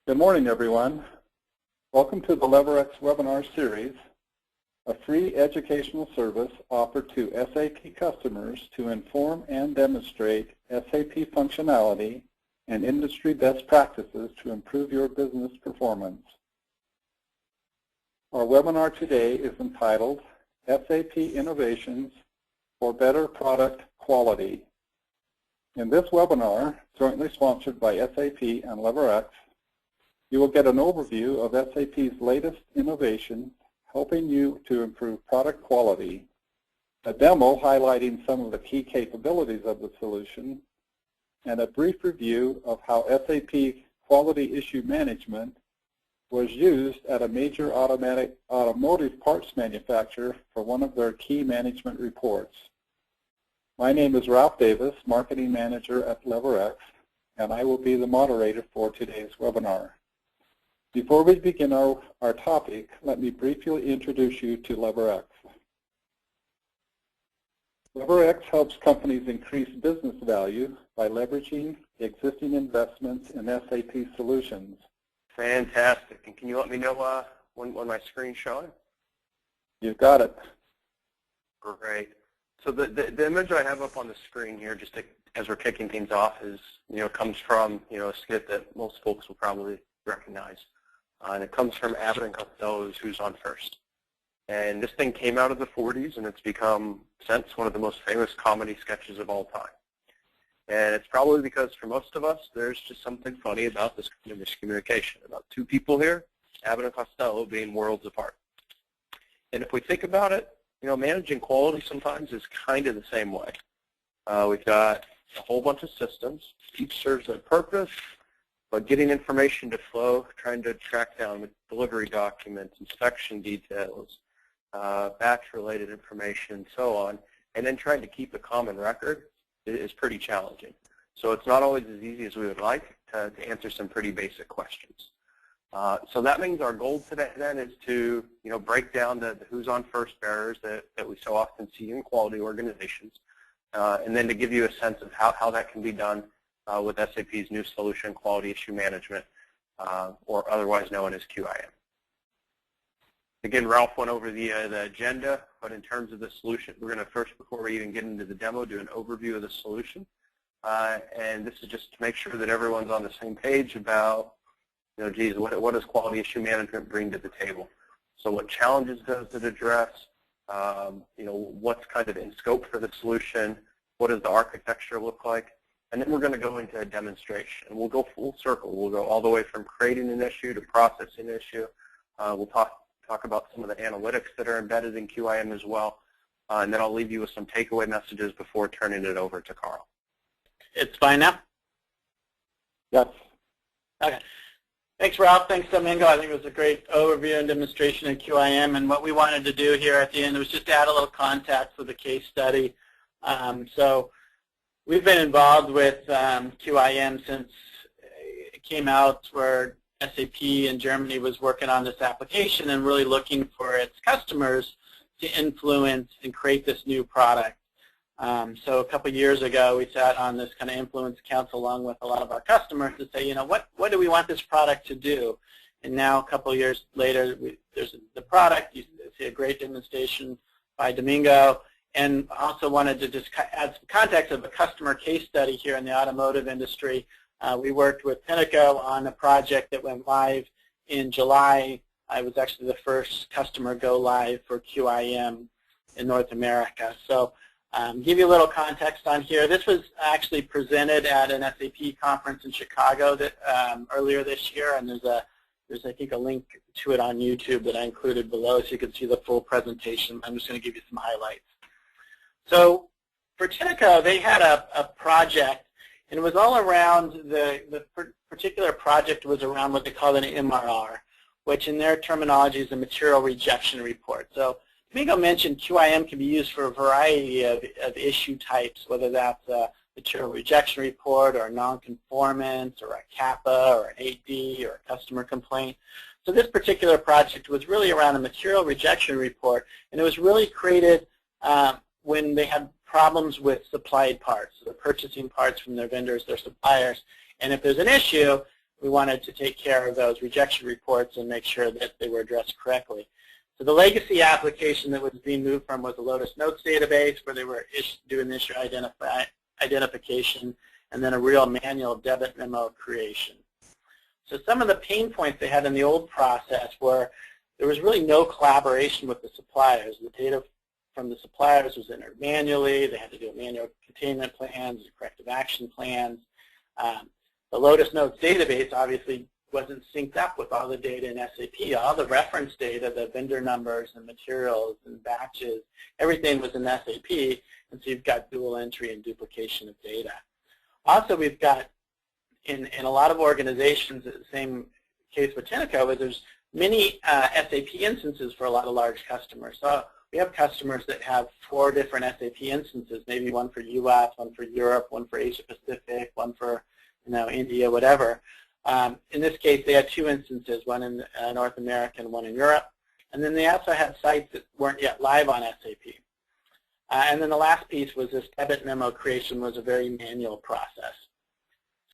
Good morning, everyone. Welcome to the LeverX webinar series, a free educational service offered to SAP customers to inform and demonstrate SAP functionality and industry best practices to improve your business performance. Our webinar today is entitled SAP Innovations for Better Product Quality. In this webinar, jointly sponsored by SAP and LeverX, you will get an overview of SAP's latest innovation, helping you to improve product quality, a demo highlighting some of the key capabilities of the solution, and a brief review of how SAP Quality Issue Management was used at a major automotive parts manufacturer for one of their key management reports. My name is Ralph Davis, Marketing Manager at LeverX, and I will be the moderator for today's webinar. Before we begin our topic, let me briefly introduce you to LeverX. LeverX helps companies increase business value by leveraging existing investments in SAP solutions. Fantastic. And can you let me know when my screen's showing? You've got it. Great. So the image I have up on the screen here, just as we're kicking things off, is comes from a skit that most folks will probably recognize. And it comes from Abbott and Costello's Who's on First. And this thing came out of the 40s, and it's become, since, one of the most famous comedy sketches of all time. And it's probably because for most of us, there's just something funny about this kind of miscommunication, about two people here, Abbott and Costello, being worlds apart. And if we think about it, managing quality sometimes is kind of the same way. We've got a whole bunch of systems. Each serves a purpose. But getting information to flow, trying to track down delivery documents, inspection details, batch-related information, so on, and then trying to keep a common record is pretty challenging. So it's not always as easy as we would like to answer some pretty basic questions. So that means our goal today then is to break down the who's on first bearers that we so often see in quality organizations, and then to give you a sense of how that can be done with SAP's new solution, Quality Issue Management, or otherwise known as QIM. Again, Ralph went over the agenda, but in terms of the solution, we're going to first, before we even get into the demo, do an overview of the solution. And this is just to make sure that everyone's on the same page about, geez, what does Quality Issue Management bring to the table? So what challenges does it address? What's kind of in scope for the solution? What does the architecture look like? And then we're going to go into a demonstration. And we'll go full circle. We'll go all the way from creating an issue to processing an issue. We'll talk about some of the analytics that are embedded in QIM as well. And then I'll leave you with some takeaway messages before turning it over to Carl. It's fine now? Yes. Okay. Thanks, Ralph. Thanks, Domingo. I think it was a great overview and demonstration of QIM. And what we wanted to do here at the end was just add a little context with the case study. So we've been involved with QIM since it came out, where SAP in Germany was working on this application and really looking for its customers to influence and create this new product. So a couple of years ago, we sat on this kind of influence council along with a lot of our customers to say, what do we want this product to do? And now, a couple of years later, there's the product. You see a great demonstration by Domingo. And also wanted to just add some context of a customer case study here in the automotive industry. We worked with Pinnacle on a project that went live in July. I was actually the first customer go live for QIM in North America. So give you a little context on here. This was actually presented at an SAP conference in Chicago earlier this year, and there's I think a link to it on YouTube that I included below so you can see the full presentation. I'm just going to give you some highlights. So for Tenneco, they had a project, and it was all around, the particular project was around what they call an MRR, which in their terminology is a material rejection report. So Domingo mentioned QIM can be used for a variety of issue types, whether that's a material rejection report or a non-conformance or a CAPA or an AD or a customer complaint. So this particular project was really around a material rejection report, and it was really created when they had problems with supplied parts, so purchasing parts from their vendors, their suppliers. And if there's an issue, we wanted to take care of those rejection reports and make sure that they were addressed correctly. So the legacy application that was being moved from was a Lotus Notes database where they were doing issue identification and then a real manual debit memo creation. So some of the pain points they had in the old process were there was really no collaboration with the suppliers. The data from the suppliers was entered manually. They had to do manual containment plans, corrective action plans. The Lotus Notes database obviously wasn't synced up with all the data in SAP. All the reference data, the vendor numbers and materials and batches, everything was in SAP, and so you've got dual entry and duplication of data. Also, we've got, in a lot of organizations, the same case with Tenneco, is there's many SAP instances for a lot of large customers. So we have customers that have 4 different SAP instances, maybe one for US, one for Europe, one for Asia Pacific, one for India, whatever. In this case, they had 2 instances, one in North America and one in Europe. And then they also had sites that weren't yet live on SAP. And then the last piece was this debit memo creation was a very manual process.